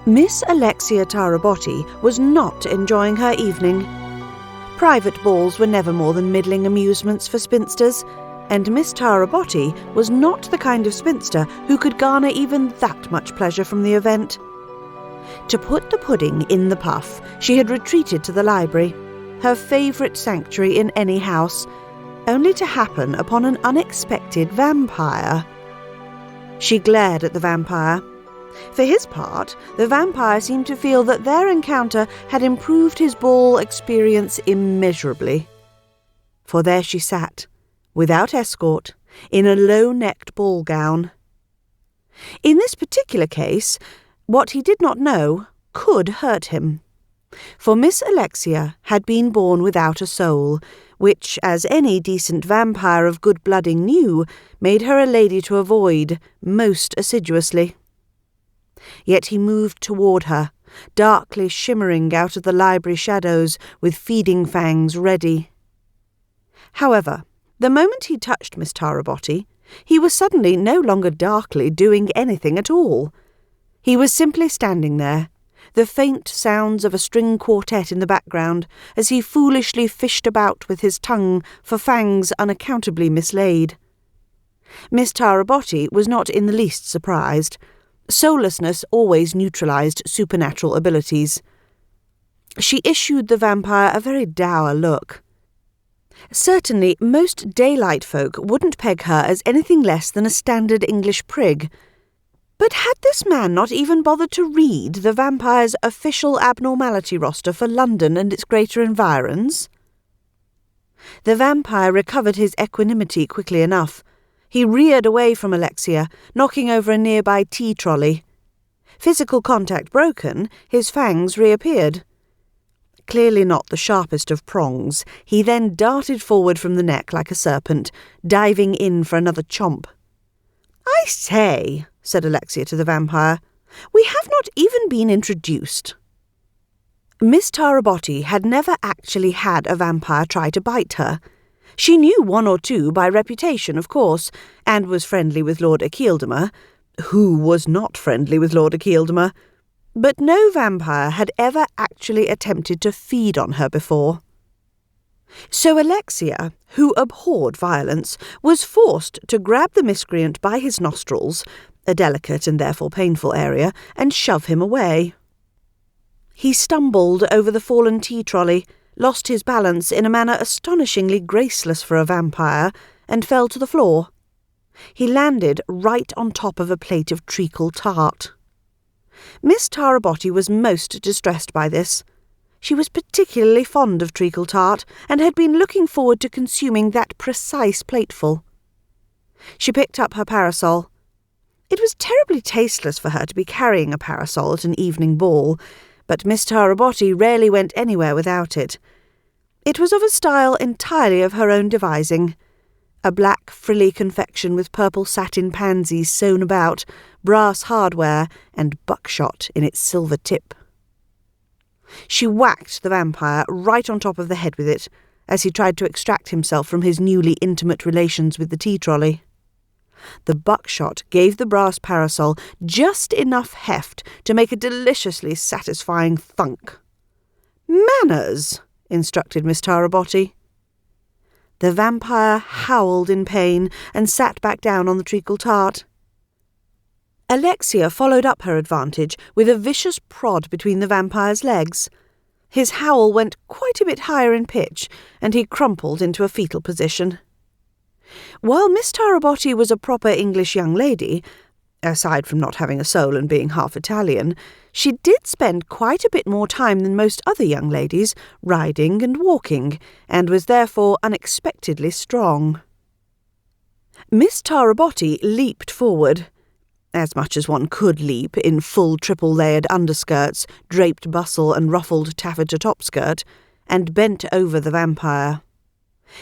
Miss Alexia Tarabotti was not enjoying her evening. Private balls were never more than middling amusements for spinsters, and Miss Tarabotti was not the kind of spinster who could garner even that much pleasure from the event. To put the pudding in the puff, she had retreated to the library, her favourite sanctuary in any house, only to happen upon an unexpected vampire. She glared at the vampire. For his part, the vampire seemed to feel that their encounter had improved his ball experience immeasurably. For there she sat, without escort, in a low-necked ball gown. In this particular case, what he did not know could hurt him. For Miss Alexia had been born without a soul, which, as any decent vampire of good blooding knew, made her a lady to avoid most assiduously. Yet he moved toward her, darkly shimmering out of the library shadows with feeding fangs ready. However, the moment he touched Miss Tarabotti, he was suddenly no longer darkly doing anything at all. He was simply standing there, the faint sounds of a string quartet in the background, as he foolishly fished about with his tongue for fangs unaccountably mislaid. Miss Tarabotti was not in the least surprised. Soullessness always neutralized supernatural abilities. She issued the vampire a very dour look. Certainly, most daylight folk wouldn't peg her as anything less than a standard English prig. But had this man not even bothered to read the vampire's official abnormality roster for London and its greater environs? The vampire recovered his equanimity quickly enough. He reared away from Alexia, knocking over a nearby tea trolley. Physical contact broken, his fangs reappeared. Clearly not the sharpest of prongs, he then darted forward from the neck like a serpent, diving in for another chomp. "I say," said Alexia to the vampire, "we have not even been introduced." Miss Tarabotti had never actually had a vampire try to bite her. She knew one or two by reputation, of course, and was friendly with Lord Maccon. Who was not friendly with Lord Maccon? But no vampire had ever actually attempted to feed on her before. So Alexia, who abhorred violence, was forced to grab the miscreant by his nostrils, a delicate and therefore painful area, and shove him away. He stumbled over the fallen tea trolley, lost his balance in a manner astonishingly graceless for a vampire, and fell to the floor. He landed right on top of a plate of treacle tart. Miss Tarabotti was most distressed by this. She was particularly fond of treacle tart, and had been looking forward to consuming that precise plateful. She picked up her parasol. It was terribly tasteless for her to be carrying a parasol at an evening ball, but Miss Tarabotti rarely went anywhere without it. It was of a style entirely of her own devising. A black frilly confection with purple satin pansies sewn about, brass hardware, and buckshot in its silver tip. She whacked the vampire right on top of the head with it, as he tried to extract himself from his newly intimate relations with the tea trolley. The buckshot gave the brass parasol just enough heft to make a deliciously satisfying thunk. "Manners," instructed Miss Tarabotti. The vampire howled in pain and sat back down on the treacle tart. Alexia followed up her advantage with a vicious prod between the vampire's legs. His howl went quite a bit higher in pitch, and he crumpled into a fetal position. While Miss Tarabotti was a proper English young lady, aside from not having a soul and being half Italian, she did spend quite a bit more time than most other young ladies riding and walking, and was therefore unexpectedly strong. Miss Tarabotti leaped forward, as much as one could leap in full triple-layered underskirts, draped bustle and ruffled taffeta topskirt, and bent over the vampire.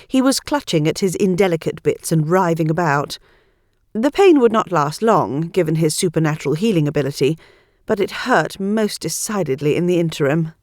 He was clutching at his indelicate bits and writhing about. The pain would not last long, given his supernatural healing ability, but it hurt most decidedly in the interim.